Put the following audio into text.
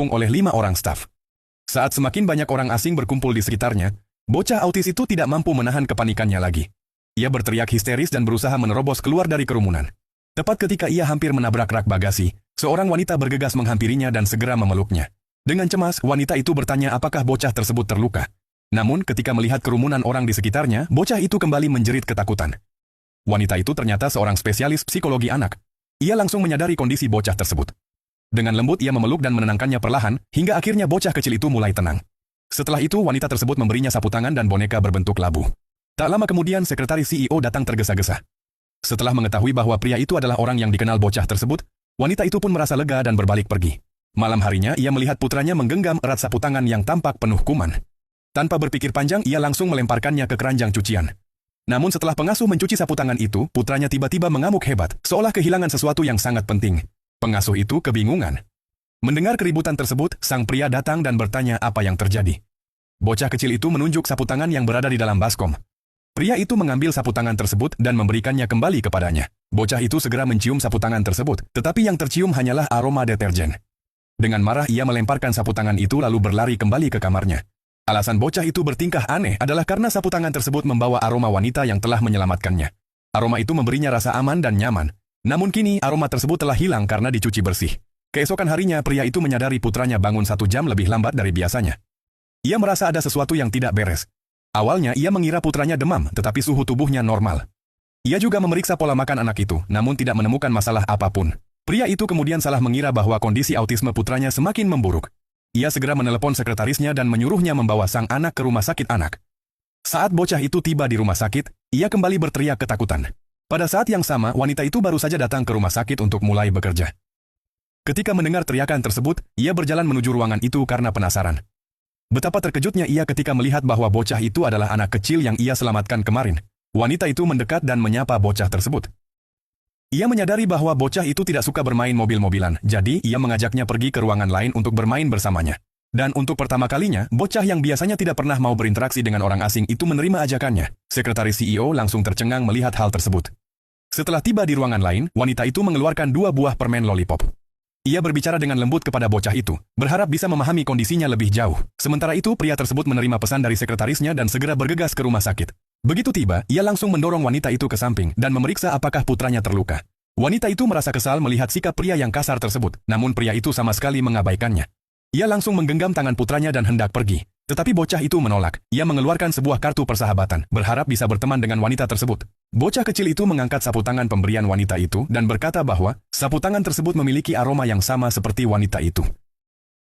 oleh 5 orang staf. Saat semakin banyak orang asing berkumpul di sekitarnya, bocah autis itu tidak mampu menahan kepanikannya lagi. Ia berteriak histeris dan berusaha menerobos keluar dari kerumunan. Tepat ketika ia hampir menabrak rak bagasi, seorang wanita bergegas menghampirinya dan segera memeluknya. Dengan cemas, wanita itu bertanya apakah bocah tersebut terluka. Namun, ketika melihat kerumunan orang di sekitarnya, bocah itu kembali menjerit ketakutan. Wanita itu ternyata seorang spesialis psikologi anak. Ia langsung menyadari kondisi bocah tersebut. Dengan lembut ia memeluk dan menenangkannya perlahan, hingga akhirnya bocah kecil itu mulai tenang. Setelah itu wanita tersebut memberinya sapu tangan dan boneka berbentuk labu. Tak lama kemudian sekretaris CEO datang tergesa-gesa. Setelah mengetahui bahwa pria itu adalah orang yang dikenal bocah tersebut, wanita itu pun merasa lega dan berbalik pergi. Malam harinya ia melihat putranya menggenggam erat sapu tangan yang tampak penuh kuman. Tanpa berpikir panjang ia langsung melemparkannya ke keranjang cucian. Namun setelah pengasuh mencuci sapu tangan itu, putranya tiba-tiba mengamuk hebat, seolah kehilangan sesuatu yang sangat penting. Pengasuh itu kebingungan. Mendengar keributan tersebut, sang pria datang dan bertanya apa yang terjadi. Bocah kecil itu menunjuk sapu tangan yang berada di dalam baskom. Pria itu mengambil sapu tangan tersebut dan memberikannya kembali kepadanya. Bocah itu segera mencium sapu tangan tersebut, tetapi yang tercium hanyalah aroma deterjen. Dengan marah ia melemparkan sapu tangan itu lalu berlari kembali ke kamarnya. Alasan bocah itu bertingkah aneh adalah karena sapu tangan tersebut membawa aroma wanita yang telah menyelamatkannya. Aroma itu memberinya rasa aman dan nyaman. Namun kini aroma tersebut telah hilang karena dicuci bersih. Keesokan harinya pria itu menyadari putranya bangun 1 jam lebih lambat dari biasanya. Ia merasa ada sesuatu yang tidak beres. Awalnya ia mengira putranya demam, tetapi suhu tubuhnya normal. Ia juga memeriksa pola makan anak itu, namun tidak menemukan masalah apapun. Pria itu kemudian salah mengira bahwa kondisi autisme putranya semakin memburuk. Ia segera menelepon sekretarisnya dan menyuruhnya membawa sang anak ke rumah sakit anak. Saat bocah itu tiba di rumah sakit, ia kembali berteriak ketakutan. Pada saat yang sama, wanita itu baru saja datang ke rumah sakit untuk mulai bekerja. Ketika mendengar teriakan tersebut, ia berjalan menuju ruangan itu karena penasaran. Betapa terkejutnya ia ketika melihat bahwa bocah itu adalah anak kecil yang ia selamatkan kemarin. Wanita itu mendekat dan menyapa bocah tersebut. Ia menyadari bahwa bocah itu tidak suka bermain mobil-mobilan, jadi ia mengajaknya pergi ke ruangan lain untuk bermain bersamanya. Dan untuk pertama kalinya, bocah yang biasanya tidak pernah mau berinteraksi dengan orang asing itu menerima ajakannya. Sekretaris CEO langsung tercengang melihat hal tersebut. Setelah tiba di ruangan lain, wanita itu mengeluarkan 2 buah permen lollipop. Ia berbicara dengan lembut kepada bocah itu, berharap bisa memahami kondisinya lebih jauh. Sementara itu, pria tersebut menerima pesan dari sekretarisnya dan segera bergegas ke rumah sakit. Begitu tiba, ia langsung mendorong wanita itu ke samping dan memeriksa apakah putranya terluka. Wanita itu merasa kesal melihat sikap pria yang kasar tersebut, namun pria itu sama sekali mengabaikannya. Ia langsung menggenggam tangan putranya dan hendak pergi. Tetapi bocah itu menolak. Ia mengeluarkan sebuah kartu persahabatan, berharap bisa berteman dengan wanita tersebut. Bocah kecil itu mengangkat sapu tangan pemberian wanita itu dan berkata bahwa sapu tangan tersebut memiliki aroma yang sama seperti wanita itu.